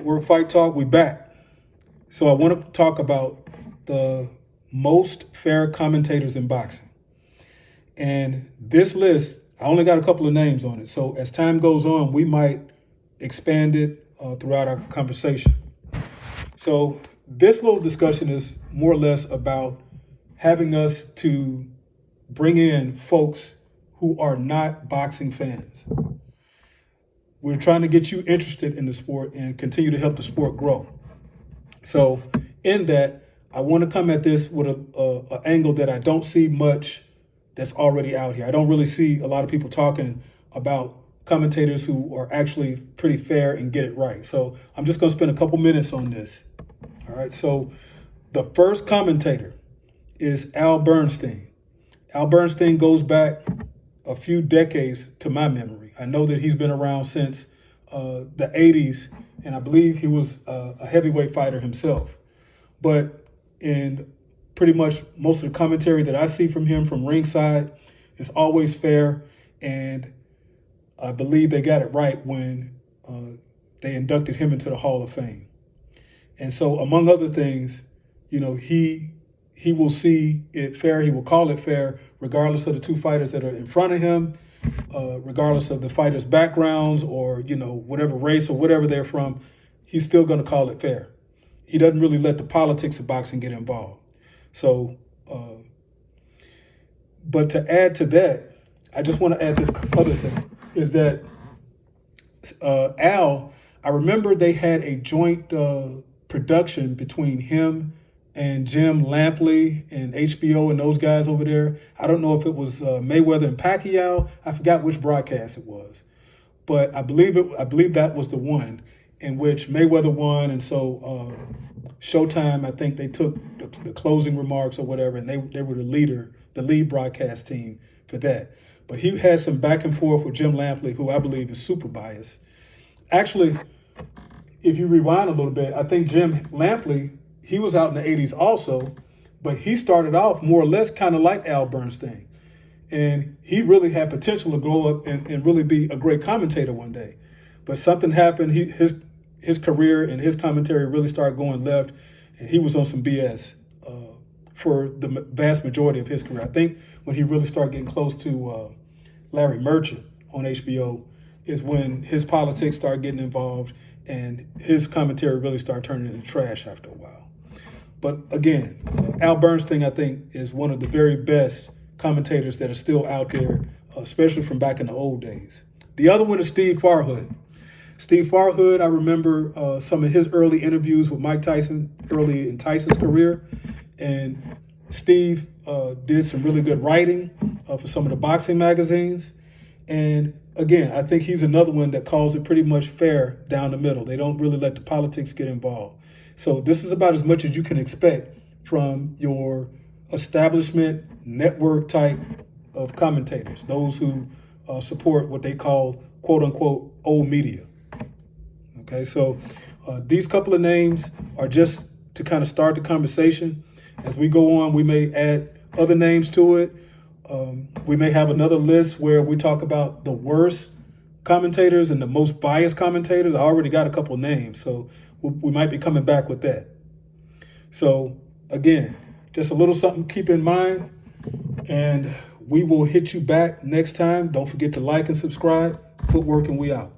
Footwork Fight Talk, we back. So I want to talk about the most fair commentators in boxing. And this list, I only got a couple of names on it. So as time goes on, we might expand it throughout our conversation. So this little discussion is more or less about having us to bring in folks who are not boxing fans. We're trying to get you interested in the sport and continue to help the sport grow. So in that, I want to come at this with an angle that I don't see much that's already out here. I don't really see a lot of people talking about commentators who are actually pretty fair and get it right. So I'm just going to spend a couple minutes on this. All right, so the first commentator is Al Bernstein. Al Bernstein goes back a few decades to my memory. I know that he's been around since the 80s, and I believe he was a heavyweight fighter himself. But in pretty much most of the commentary that I see from him from ringside, it's always fair, and I believe they got it right when they inducted him into the Hall of Fame. And so, among other things, you know, he will see it fair. He will call it fair, regardless of the two fighters that are in front of him, regardless of the fighters' backgrounds or, you know, whatever race or whatever they're from. He's still going to call it fair. He doesn't really let the politics of boxing get involved. So, but to add to that, I just want to add this other thing, is that Al, I remember they had a joint production between him and Jim Lampley and HBO and those guys over there. I don't know if it was Mayweather and Pacquiao. I forgot which broadcast it was, but I believe that was the one in which Mayweather won, and so Showtime, I think they took the closing remarks or whatever, and they were the lead broadcast team for that. But he had some back and forth with Jim Lampley, who I believe is super biased. Actually, if you rewind a little bit, I think Jim Lampley, he was out in the 80s also, but he started off more or less kind of like Al Bernstein. And he really had potential to grow up and really be a great commentator one day. But something happened. His career and his commentary really started going left, and he was on some BS for the vast majority of his career. I think when he really started getting close to Larry Merchant on HBO is when his politics started getting involved, and his commentary really started turning into trash after a while. But again, Al Bernstein, I think, is one of the very best commentators that are still out there, especially from back in the old days. The other one is Steve Farhood. Steve Farhood, I remember some of his early interviews with Mike Tyson, early in Tyson's career. And Steve did some really good writing for some of the boxing magazines. And again, I think he's another one that calls it pretty much fair down the middle. They don't really let the politics get involved. So this is about as much as you can expect from your establishment network type of commentators, those who support what they call quote unquote old media. Okay, so these couple of names are just to kind of start the conversation. As we go on, we may add other names to it. We may have another list where we talk about the worst commentators and the most biased commentators. I already got a couple of names, so we might be coming back with that. So again, just a little something to keep in mind, and we will hit you back next time. Don't forget to like and subscribe. Footwork, and we out.